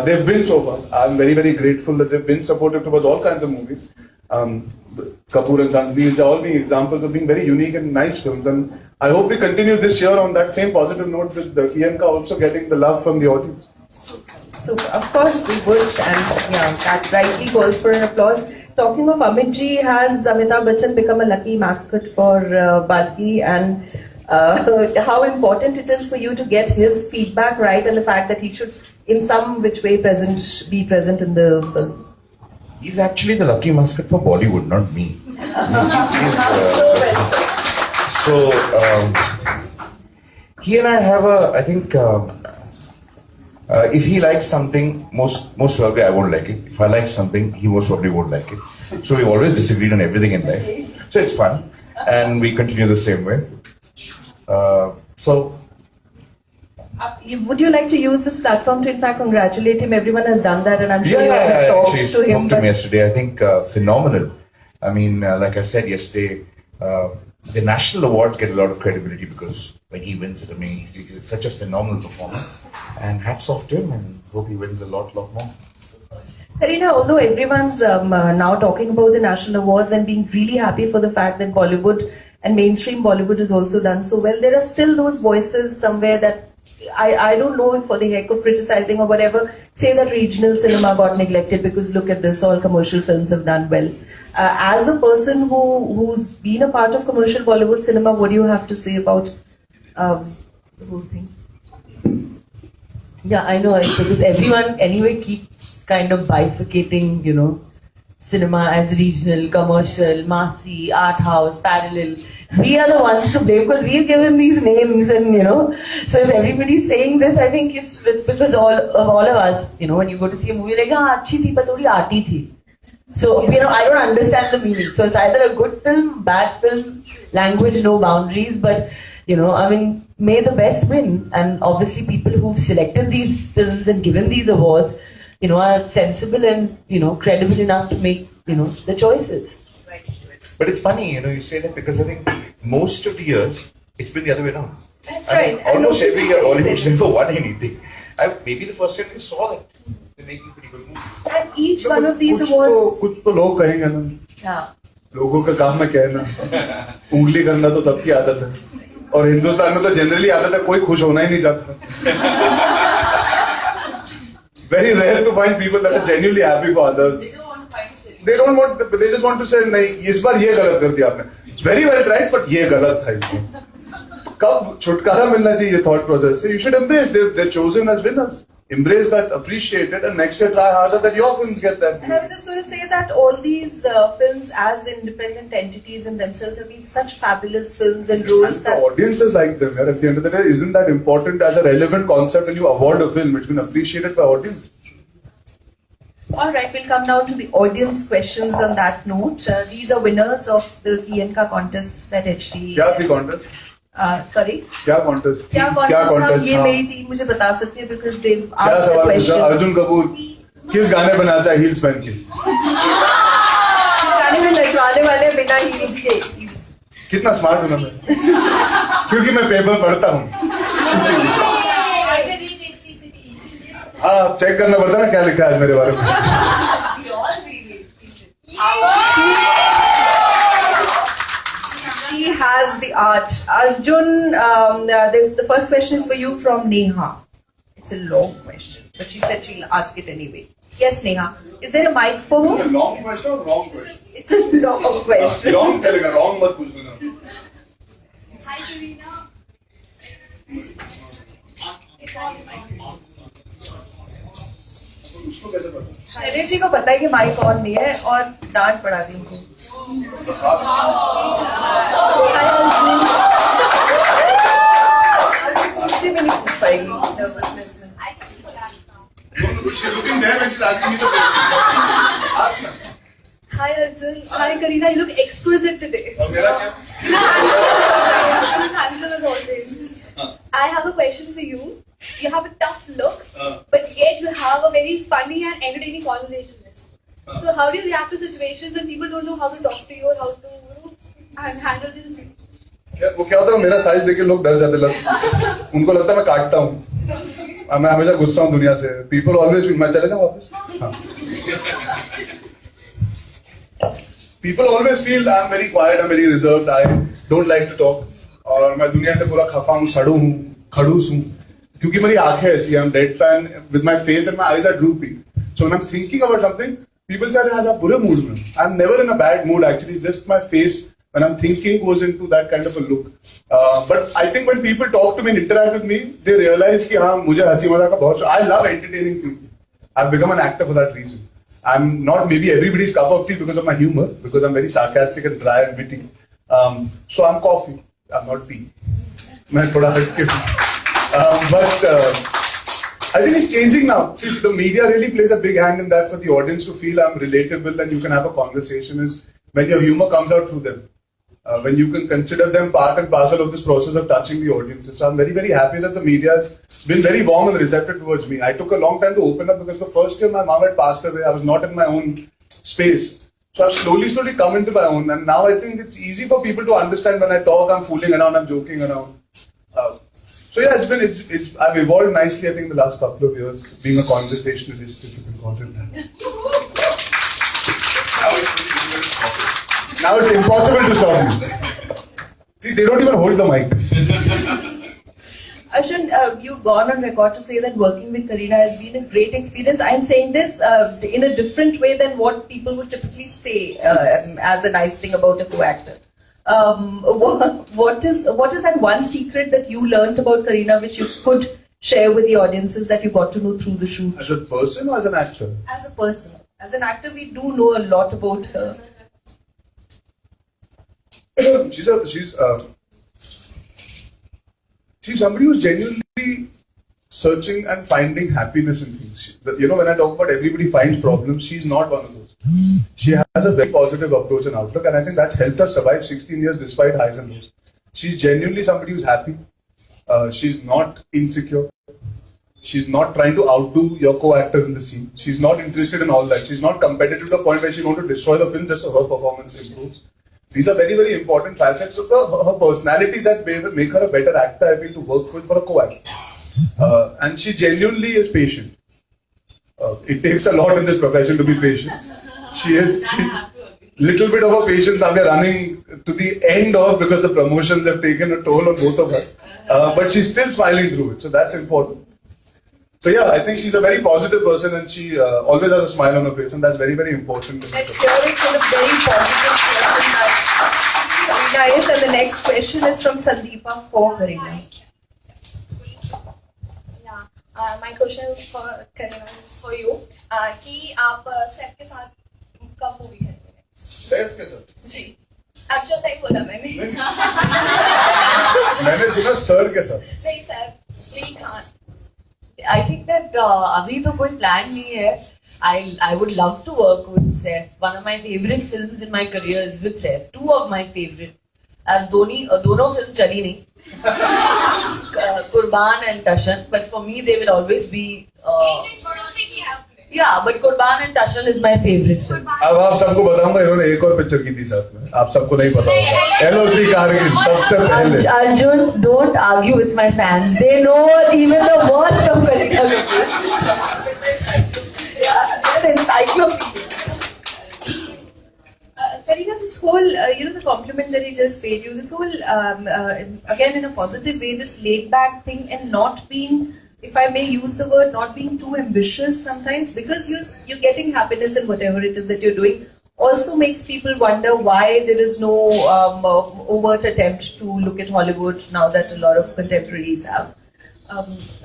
they've been so far. I'm very, very grateful that they've been supportive towards all kinds of movies. Kapoor and Sandhvi are all being examples of being very unique and nice films. And I hope we continue this year on that same positive note with the Ianka also getting the love from the audience. So of course we would, and yeah, that rightly calls for an applause. Talking of Amit ji, has Amitabh Bachchan become a lucky mascot for Balki, and how important it is for you to get his feedback right, and the fact that he should in some which way be present in the film? He's actually the lucky mascot for Bollywood, not me. He and I have I think, if he likes something, most probably I won't like it. If I like something, he most probably won't like it. So we always disagreed on everything in life. So it's fun, and we continue the same way. Would you like to use this platform to in fact congratulate him? Everyone has done that, and I'm sure you have talked to him. Spoke to him yesterday. I think phenomenal. I mean, like I said yesterday, the national awards get a lot of credibility because when he wins it, I mean, it's such a phenomenal performance. And hats off to him, and hope he wins a lot more. Kareena, although everyone's now talking about the national awards and being really happy for the fact that Bollywood and mainstream Bollywood has also done so well, there are still those voices somewhere that I don't know if for the heck of criticizing or whatever, say that regional cinema got neglected because look at this, all commercial films have done well. As a person who's been a part of commercial Bollywood cinema, what do you have to say about the whole thing? Yeah, I know, because everyone anyway keeps kind of bifurcating, you know, cinema as regional, commercial, massy, art house, parallel. We are the ones to blame because we've given these names, and you know, so if everybody's saying this, I think it's because all of us, you know, when you go to see a movie, like, achhi thi, but thodi aarti thi. So, you know, I don't understand the meaning. So it's either a good film, bad film, language, no boundaries, but you know, I mean, may the best win. And obviously people who've selected these films and given these awards, you know, are sensible and, you know, credible enough to make, you know, the choices. Right. But it's funny, you know, you say that because I think most of the years, it's been the other way around. That's right. Mean, almost every year, Hollywood's never won anything. Maybe the first time we saw that, they're making pretty good movies. And each one of these awards... कुछ तो लोग कहेंगे ना. Yeah. लोगों का काम में कहना. उंगली करना तो सबकी आदत है. और हिंदुस्तान में तो जनरली आदत है कोई खुश होना ही नहीं चाहता. Very rare to find people that are genuinely happy for others. They don't want. They just want to say नहीं इस बार ये गलत कर दिया आपने. It's very well tried, but ये गलत था इसमें. कब छुटकारा मिलना चाहिए thought process से? You should embrace. They're chosen as winners. Embrace that, appreciate it, and next year try harder that your films get that. And I was just going to say that all these films as independent entities in themselves have been such fabulous films and roles and the audiences like them. At the end of the day, isn't that important as a relevant concept when you award a film? It's been appreciated by audience. Alright, we'll come down to the audience questions on that note. These are winners of the Ianka contest that HT... क्या थी contest? Sorry? क्या contest? क्या contest? ये मेरी team मुझे बता सकती है because they've asked the question. Arjun Kapoor किस गाने पे नाचा हील्स पहन के? किस गाने में नचवाने वाले बिना हील्स के? कितना स्मार्ट हूँ मैं? क्योंकि मैं पेपर पढ़ता हूँ. हाँ, चेक करना पड़ता है ना क्या लिखा है मेरे बारे में. She has the art. Arjun, the first question is for you from Neha. It's a long question, but she said she'll ask it anyway. Yes, Neha. Is there a mic for her? It's a long question or wrong question? It's a long question. Long चलेगा, wrong मत पूछना. Hi, Kareena. Shailesh ji को पता है कि mic on नहीं है और डांट पड़ा दी उनको. मुझे भी नहीं पूछ पाएगी नर्वसनेस में. Hi Arjun. Hi Kareena. You look exquisite today. Handsome as always. I have a question for you. You have a tough look, but yet you have a very funny and entertaining conversation. So how do you react to situations when people don't know how to talk to you or how to and handle these situations? वो क्या होता है मेरा size देख के लोग डर जाते. उनको लगता है मैं काटता हूँ. मैं हमेशा गुस्सा हूँ दुनिया से. People always feel, मैं चले जाऊँ वापस? हाँ. People always feel I'm very quiet, I'm very reserved, I don't like to talk. और मैं दुनिया से पूरा खफा हूँ, सड़ू हूँ, खड़ूस हूँ. क्योंकि मेरी आंखें ऐसी हैं, I'm deadpan with my face and my eyes are droopy. So when I'm thinking about something, people say, आज आप बुरे mood में. I'm never in a bad mood actually, just my face when I'm thinking goes into that kind of a look. But I think when people talk to me and interact with me, they realize कि हाँ मुझे हंसी मजाक का बहुत. I love entertaining people. I've become an actor for that reason. I'm not maybe everybody's cup of tea because of my humor, because I'm very sarcastic and dry and witty. So I'm coffee. I'm not tea. मैं थोड़ा हटके हूँ. But I think it's changing now. See, the media really plays a big hand in that for the audience to feel I'm relatable and you can have a conversation is when your humor comes out through them. When you can consider them part and parcel of this process of touching the audiences. So I'm very, very happy that the media has been very warm and receptive towards me. I took a long time to open up because the first year my mom had passed away, I was not in my own space. So I've slowly come into my own. And now I think it's easy for people to understand when I talk, I'm fooling around, I'm joking around. So yeah, I've evolved nicely, I think, in the last couple of years, being a conversationalist, if you can call it that. Now it's impossible to stop me. See, they don't even hold the mic. Arjun, you've gone on record to say that working with Kareena has been a great experience. I'm saying this in a different way than what people would typically say as a nice thing about a co-actor. What is that one secret that you learnt about Kareena which you could share with the audiences that you got to know through the shoot? As a person or as an actor? As a person. As an actor, we do know a lot about her. She's somebody who's genuinely searching and finding happiness in things. When I talk about everybody finds problems, she's not one of those. She has a very positive approach and outlook, and I think that's helped us survive 16 years despite highs and lows. She's genuinely somebody who's happy. She's not insecure. She's not trying to outdo your co-actor in the scene. She's not interested in all that. She's not competitive to the point where she wants to destroy the film just so her performance improves. These are very, very important facets of her personality that make her a better actor, I feel, to work with for a co-actor. And she genuinely is patient. It takes a lot in this profession to be patient. She little bit of a patience now we're running to the end of because the promotions have taken a toll on both of us. But she's still smiling through it, so that's important. So yeah, I think she's a very positive person and she always has a smile on her face, and that's very, very important. Let's hear it for the very positive person that Kareena is. And the next question is from Sandeepa for Kareena. Yeah, my question is for Kareena, for you. कि आप सैफ के साथ कब movie करेंगे? सैफ के साथ? जी. अच्छा नहीं बोला मैंने. मैंने सुना सर के साथ. नहीं सैफ, ली खान. I think that अभी तो कोई plan नहीं है. I would love to work with Saif. One of my favorite films in my career is with Saif. Two of my favorite. दोनों film चली नहीं. Qurban and Tashan. But for me, they will always be. Agent Bharose की है आपने. Yeah, but Qurban and Tashan is my favorite film. अब आप सबको बताऊंगा, इन्होंने एक और पिक्चर की थी साथ में. आप सबको नहीं पता होगा. LOC कारगिल सबसे पहले. Arjun, don't argue with my fans. They know even the worst of Kareena Kapoor. Yeah, they're encyclopedia. Kareena, this whole, the compliment that he just paid you, this whole, again in a positive way, this laid back thing and not being, if I may use the word, not being too ambitious sometimes because you're getting happiness in whatever it is that you're doing, also makes people wonder why there is no overt attempt to look at Hollywood now that a lot of contemporaries have.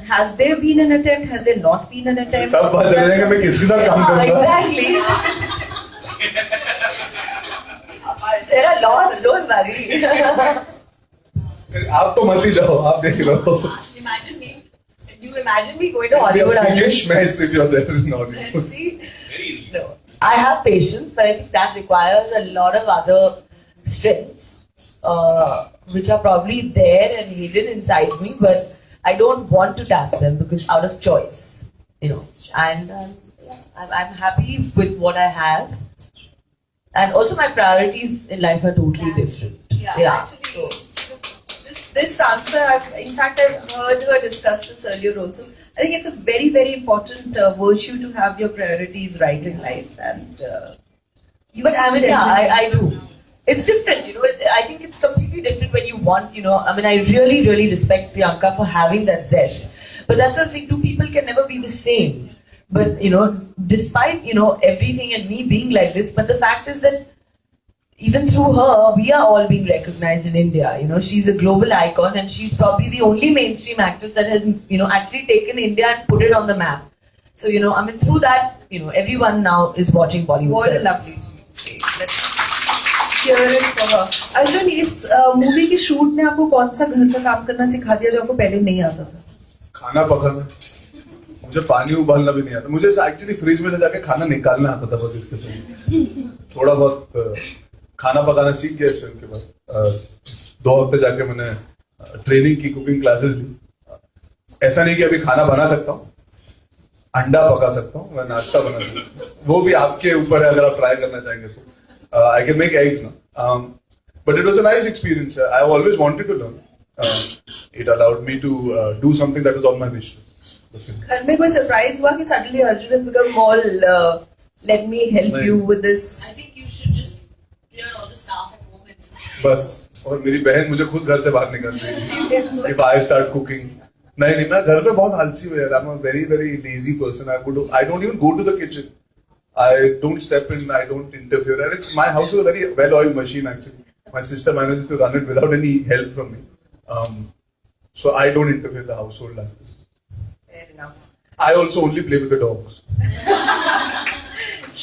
Has there been an attempt? Has there not been an attempt? सब बात जानेंगे मैं किसके साथ काम करूँगा. Exactly. There are laws, don't worry. आप तो मत ही जाओ, आप देख लो. Imagine me. You imagine me going to Hollywood? If you're there in Hollywood. See? No. I have patience, but I think that requires a lot of other strengths, which are probably there and hidden inside me, but I don't want to tap them because out of choice, And I'm happy with what I have. And also my priorities in life are totally different. Yeah. Actually, this answer, in fact, I've heard her discuss this earlier also. I think it's a very, very important virtue to have your priorities right in life. And you But I mean, seem yeah, genuine. I do. It's different, you know. I think it's completely different when you want, you know. I mean, I really, really respect Priyanka for having that zest. But that's what I'm saying. Two people can never be the same. But you know, despite everything and me being like this, but the fact is that even through her, we are all being recognized in India. You know, she's a global icon, and she's probably the only mainstream actress that has actually taken India and put it on the map. So I mean, through that, everyone now is watching Bollywood. What a films. lovely say. Let's hear it for her. Arjun, इस movie की shoot में आपको कौन सा घर का काम करना सिखा दिया जो आपको पहले नहीं आता था? खाना पकाना, मुझे पानी उबालना भी नहीं आता. मुझे एक्चुअली फ्रिज में से जाके खाना निकालना आता था बस. इसके पहले थोड़ा बहुत खाना पकाना सीख गया इस फिल्म के बाद. 2 हफ्ते जाके मैंने ट्रेनिंग की, कुकिंग क्लासेस ली. ऐसा नहीं कि अभी खाना बना सकता हूँ, अंडा पका सकता हूँ, मैं नाश्ता बना सकता हूँ. वो भी आपके ऊपर है, अगर आप ट्राई करना चाहेंगे तो. I can make eggs now. But it was a nice experience. I always wanted to learn. It allowed me to do something that was on my wish list. घर में कोई सरप्राइज हुआ कि suddenly Arjun has become all let me help नहीं. you with this? I think you should just clear all the staff at home and just. बस. और मेरी बहन मुझे खुद घर से बाहर निकालती है. If I start cooking. नहीं, मैं घर पे बहुत आलसी हूँ यार. I'm a very, very lazy person. I don't even go to the kitchen. I don't step in, I don't interfere. And my house is a very well-oiled machine actually. My sister manages to run it without any help from me. So I don't interfere in the household life. Fair enough. I also only play with the dogs.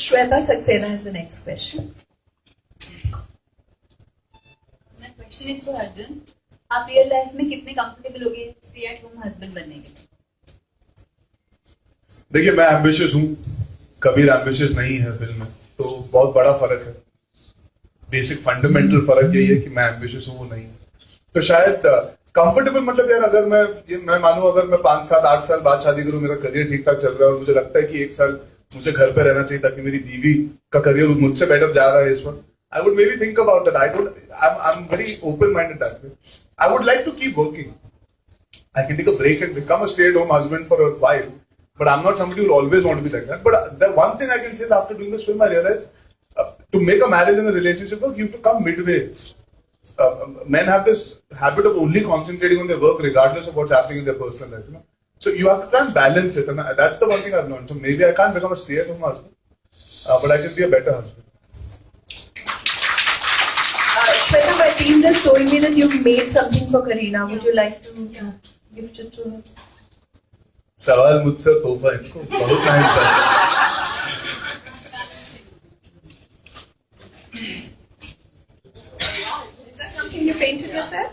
Shweta Saxena has the next question. My question is for Arjun. आप real life में कितने comfortable होगे stay at home husband बनने के लिए? देखिए, मैं ambitious हूँ, कबीर एम्बिशियस नहीं है फिल्म में, तो बहुत बड़ा फर्क है. बेसिक फंडामेंटल फर्क यही है कि मैं एम्बिशियस हूँ, वो नहीं. तो शायद कंफर्टेबल मतलब यार, अगर मैं मानूं, अगर मैं 5 साल 8 साल बाद शादी करूं, मेरा करियर ठीक ठाक चल रहा है और मुझे लगता है कि 1 साल मुझे घर पे रहना चाहिए ताकि मेरी बीवी का करियर मुझसे बेटर जा रहा है इस वक्त, I would maybe think about that. I'm very open-minded that way. I would like to keep working. I can take a break and become a stay-at-home husband for a while. But I'm not somebody who will always want to be like that. But the one thing I can say is after doing this film, I realized to make a marriage and a relationship work, you have to come midway. Men have this habit of only concentrating on their work regardless of what's happening in their personal life. So you have to try and balance it. And that's the one thing I've learned. So maybe I can't become a stay-at-home husband, but I can be a better husband. Shweta, my team just told me that you've made something for Kareena. Would you like to gift it to her? सवाल मुझसे तोहफा इनको बहुत nice है. Is that something you painted yourself?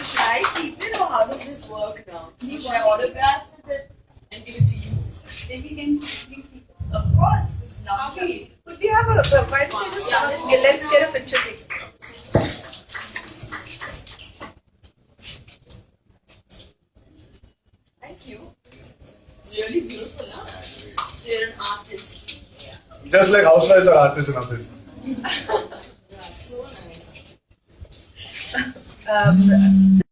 Should I keep it or how does this work now? Should I autograph it and give it to you? Then you can keep it. Of course, it's lovely. Could we have why don't you just let's get a picture taken. Thank you. It's really beautiful, huh? So you're an artist. Just like housewives are artists in our film.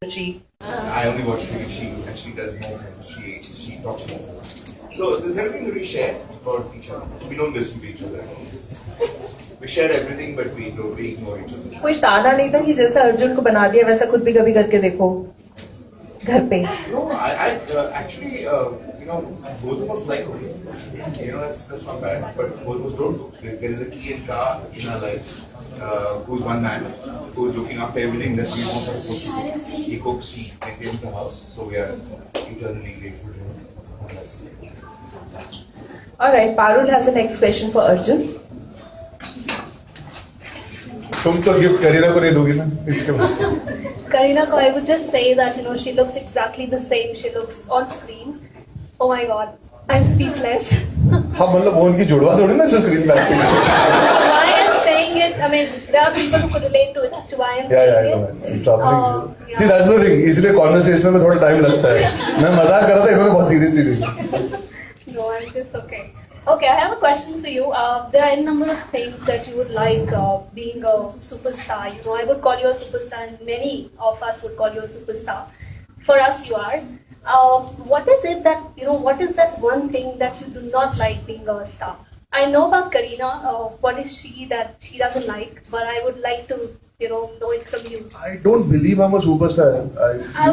Ruchi. I only watch cricket. She actually does more films. She talks more. So there's everything that we share about each other. We don't listen to each other. We share everything, but we ignore each other. कोई ताना नहीं था कि जैसा अर्जुन को बना दिया वैसा खुद भी कभी करके देखो घर पे? No, I actually, both of us like cooking. That's not bad. But both of us don't cook. There is a key in car in our lives who's one man who's looking after everything that we both are supposed to do. He cooks, he maintains the house, so we are eternally grateful to him. All right, Parul has the next question for Arjun. तुम तो gift Kareena को नहीं दोगी ना इसके बाद. Kareena, I would just say that she looks exactly the same she looks on screen. Oh my god, I'm speechless. हाँ, मतलब वो उनकी जुड़वा थोड़ी ना स्क्रीन पे. Why I'm saying it, I mean, there are people who could relate to it as to why I'm Yeah, saying I it. know. I'm troubling you. Yeah. See, that's the thing. इसलिए conversation में थोड़ा time लगता है. मैं मजाक कर रहा था, इन्होंने बहुत सीरियसली ली. No, I'm just okay. Okay, I have a question for you. There are a number of things that you would like being a superstar. You know, I would call you a superstar, and many of us would call you a superstar. For us, you are. What is it that What is that one thing that you do not like being a star? I know about Karina. What is she that she doesn't like? But I would like to, know it from you. I don't believe I'm a superstar.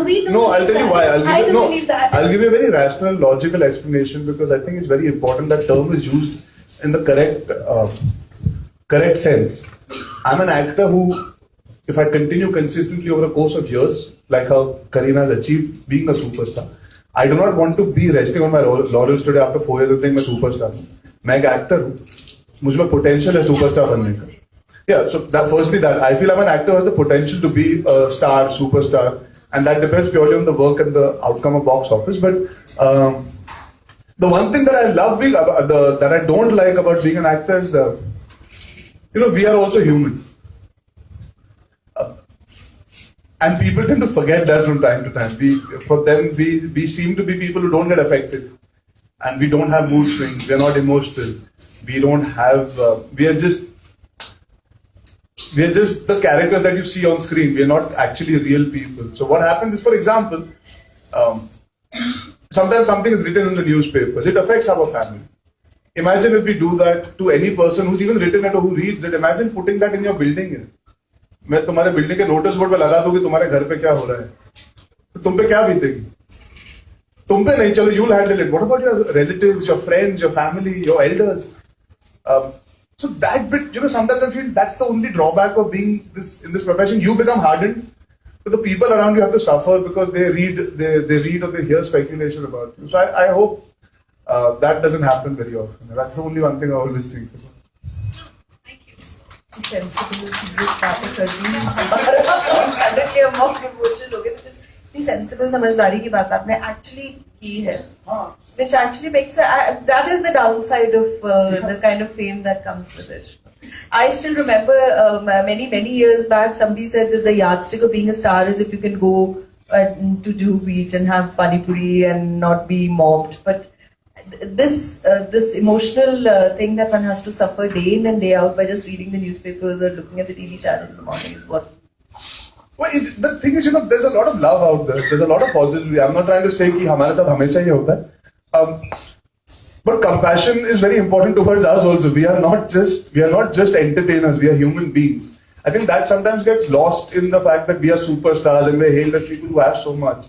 We don't No, I'll believe tell you that. why. I don't believe that. I'll give you a very rational, logical explanation because I think it's very important that term is used in the correct sense. I'm an actor who, if I continue consistently over a course of years, like how Karina has achieved being a superstar, I do not want to be resting on my laurels today after 4 years of saying मैं superstar हूँ. मैं एक actor हूँ. मुझ में potential है superstar बनने का. Yeah, so firstly I feel I'm an actor who has the potential to be a star, superstar, and that depends purely on the work and the outcome of box office. But the one thing that I love being, that I don't like about being an actor is, we are also human. And people tend to forget that from time to time. We seem to be people who don't get affected. And we don't have mood swings, we are not emotional. We don't have, we are just the characters that you see on screen. We are not actually real people. So what happens is, for example, sometimes something is written in the newspapers. It affects our family. Imagine if we do that to any person who's even written it or who reads it. Imagine putting that in your building. मैं तुम्हारे building के notice board पे लगा दूंगी तुम्हारे घर पे क्या हो रहा है, तो तुम पे क्या बीतेगी? तुम पे नहीं, चलो you'll handle it. What about your relatives, your friends, your family, your elders? So that bit, sometimes I feel that's the only drawback of being in this profession. You become hardened, but the people around you have to suffer because they read or they hear speculation about you. So I hope that doesn't happen very often. That's the only one thing I always think about. Sensible, serious बातें कर दी suddenly हम more emotional हो गए because इतनी sensible समझदारी की बात आपने actually की है, which actually makes that is the downside of the kind of fame that comes with it. I still remember many years back somebody said that the yardstick of being a star is if you can go to Juhu Beach and have pani puri and not be mobbed, but this emotional thing that one has to suffer day in and day out by just reading the newspapers or looking at the TV channels in the morning is what. Well, the thing is, there's a lot of love out there. There's a lot of positivity. I'm not trying to say कि हमारे साथ हमेशा ये होता है. But compassion is very important towards us also. We are not just entertainers. We are human beings. I think that sometimes gets lost in the fact that we are superstars and we're hailed as people who have so much.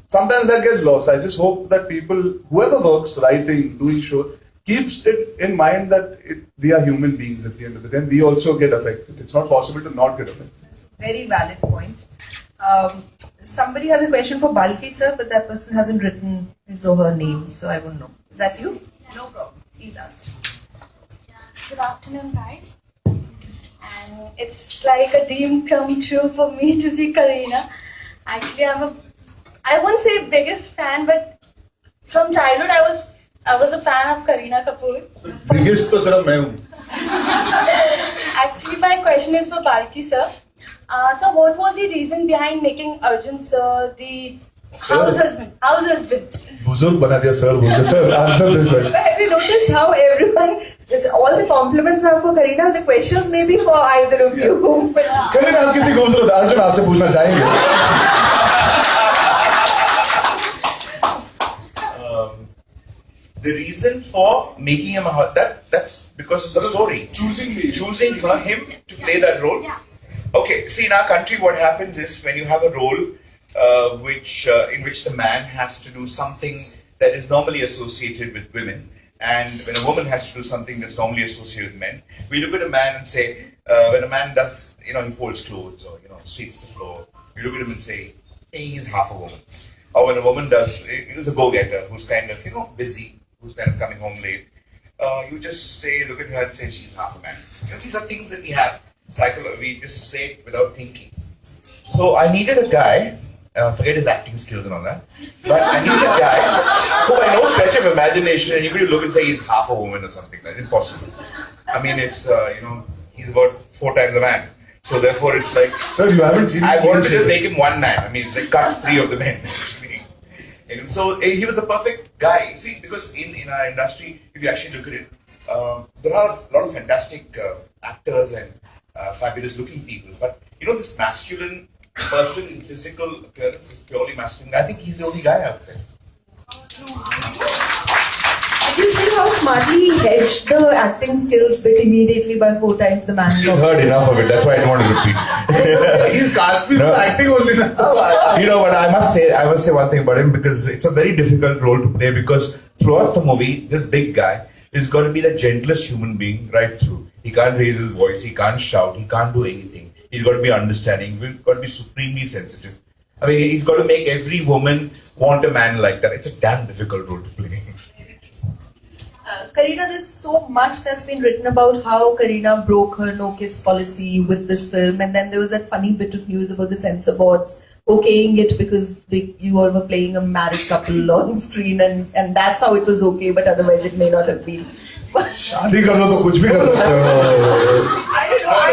Sometimes that gets lost. I just hope that people, whoever works, writing, doing shows, keeps it in mind that we are human beings at the end of the day and we also get affected. It's not possible to not get affected. That's a very valid point. Somebody has a question for Balki sir, but that person hasn't written his or her name, so I won't know. Is that you? No problem. Please ask. Good afternoon, guys. And it's like a dream come true for me to see Karina. Actually, I won't say biggest fan, but from childhood I was a fan of Kareena Kapoor. Biggest तो सिर्फ मैं हूँ. Actually, my question is for Balki sir. So, what was the reason behind making Arjun sir the house husband? बुजुर्ग बना दिया sir बोलते. Sir, answer this question. But have you noticed how everyone, all the compliments are for Karina, the questions may be for either of you. Kareena आप कितनी खूबसूरत है? अर्जुन आपसे पूछना चाहेंगे. The reason for making him that's because of the story. Choosing for him to play that role. Okay, see, in our country, what happens is when you have a role in which the man has to do something that is normally associated with women, and when a woman has to do something that's normally associated with men, we look at a man and say, when a man does, he folds clothes or sweeps the floor, we look at him and say, hey, he's half a woman. Or when a woman does, he's a go-getter who's kind of busy, who's kind of coming home late, you just say, look at her and say she's half a man. These are things that we have. We just say it without thinking. So I needed a guy, forget his acting skills and all that, but I needed a guy who by no stretch of imagination anybody would look and say he's half a woman or something. That's impossible. I mean, it's, he's about 4 times a man. So therefore it's like, Sir, you haven't seen I wanted to just make him one man. I mean, it's like cut 3 of the men. So he was the perfect guy. See, because in our industry, you you actually look at it, there are a lot of fantastic actors and fabulous looking people. But you know, this masculine person in physical appearance is purely masculine. I think he's the only guy out there. You see how smartly he hedged the acting skills bit immediately by 4 times the man. He's heard enough of it. That's why I don't want to repeat. He's cast me No. for acting only now. You know, but I must say one thing about him, because it's a very difficult role to play, because throughout the movie, this big guy is going to be the gentlest human being right through. He can't raise his voice, he can't shout, he can't do anything. He's got to be understanding, he's got to be supremely sensitive. I mean, he's got to make every woman want a man like that. It's a damn difficult role to play. Kareena, there's so much that's been written about how Kareena broke her no kiss policy with this film, and then there was that funny bit of news about the censor boards okaying it because you all were playing a married couple on screen, and that's how it was okay, but otherwise it may not have been. शादी कर लो तो कुछ भी कर सकते हो.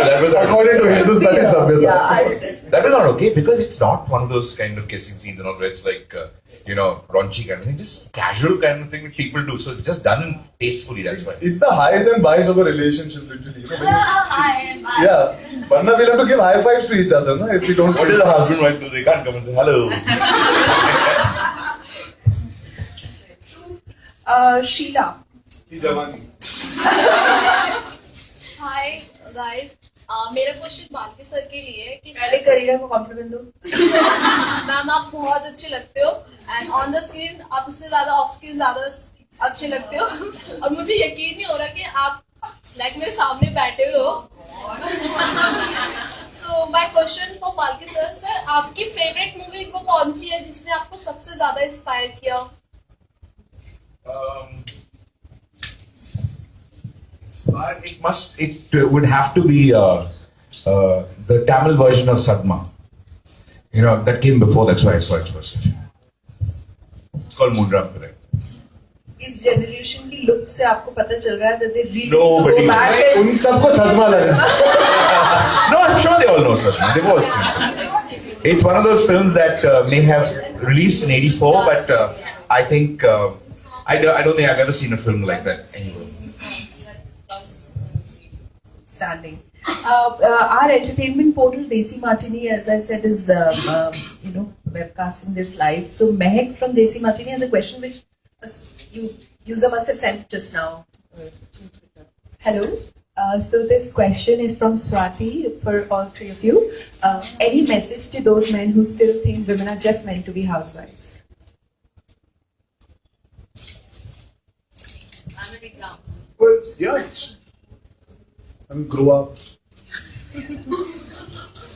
That was According to Hindustani Sabhyata. Yeah, That was not okay, because it's not one of those kind of kissing scenes and all where it's like, raunchy kind of thing. Just casual kind of thing which people do. So it's just done tastefully, that's why. It's the highs and buys of a relationship, literally. Yeah. Varna we'll have to give high fives to each other, no? If we don't. What does a husband and wife do? They can't come and say hello. Sheila. Ki Jawani. Hi guys. मेरा question बाकी sir के लिए है कि पहले करीना को complement दो. Ma'am आप बहुत अच्छे लगते हो एंड ऑन द स्क्रीन आप उससे ज्यादा ऑफ स्क्रीन ज्यादा अच्छे लगते हो और मुझे यकीन नहीं हो रहा कि आप लाइक मेरे सामने बैठे हुए हो. सो माय क्वेश्चन फॉर पालकी सर आपकी फेवरेट मूवी वो कौन सी है जिसने आपको सबसे ज्यादा इंस्पायर किया? It would have to be the Tamil version of Sadma. You know, that came before, that's why I saw it first. It's called Moonram, correct? इस जनरेशन की लुक से आपको पता चल रहा है that they really Nobody- go back and उन सबको सदमा लगा. No, I'm sure they all know Sadma. They've all seen it. It's one of those films that may have released in '84, but I think I don't think I've ever seen a film like that anywhere. standing. Our entertainment portal Desi Martini, as I said, is webcasting this live. So Mehak from Desi Martini has a question which user must have sent just now. Hello. So this question is from Swati for all three of you. Any message to those men who still think women are just meant to be housewives? I'm an example. Well, yeah. Grow up.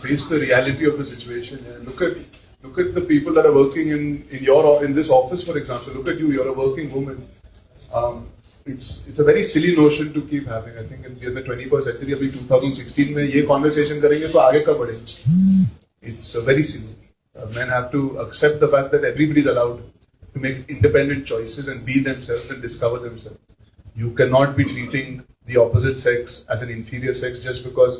Face the reality of the situation. And look at the people that are working in this office, for example. Look at you. You're a working woman. It's a very silly notion to keep having. I think in the 21st century, अभी 2016 में ये conversation करेंगे तो आगे कब बढ़ेंगे? It's very silly. Men have to accept the fact that everybody is allowed to make independent choices and be themselves and discover themselves. You cannot be treating the opposite sex as an inferior sex just because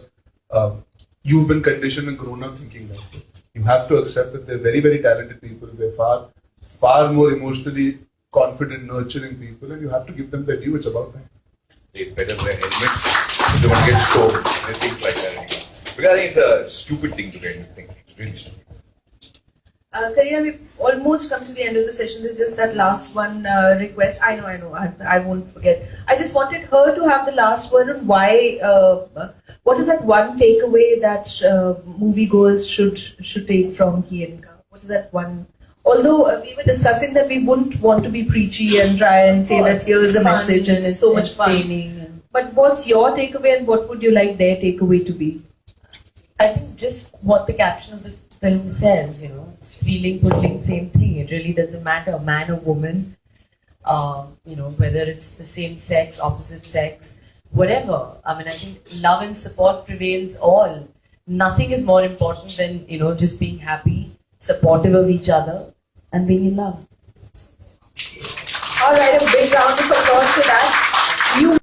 you've been conditioned and grown up thinking that. You have to accept that they're very, very talented people. They're far, far more emotionally confident, nurturing people, and you have to give them their due. It's about that. They better wear helmets so they won't get stoned and things like that anymore. Because I think it's a stupid thing to kind of think. It's really stupid. Kareena, we've almost come to the end of the session. There's just that last one request. I know. I won't forget. I just wanted her to have the last word on why. What is that one takeaway that moviegoers should take from Ki and Ka? What is that one? Although we were discussing that we wouldn't want to be preachy and try and say that here's a message and it's so much fun. But what's your takeaway and what would you like their takeaway to be? I think just what the caption of the film says, it's feeling, putting, same thing. It really doesn't matter, man or woman, whether it's the same sex, opposite sex, whatever. I mean, I think love and support prevails all. Nothing is more important than, just being happy, supportive of each other, and being in love. All right, a big round of applause for that. You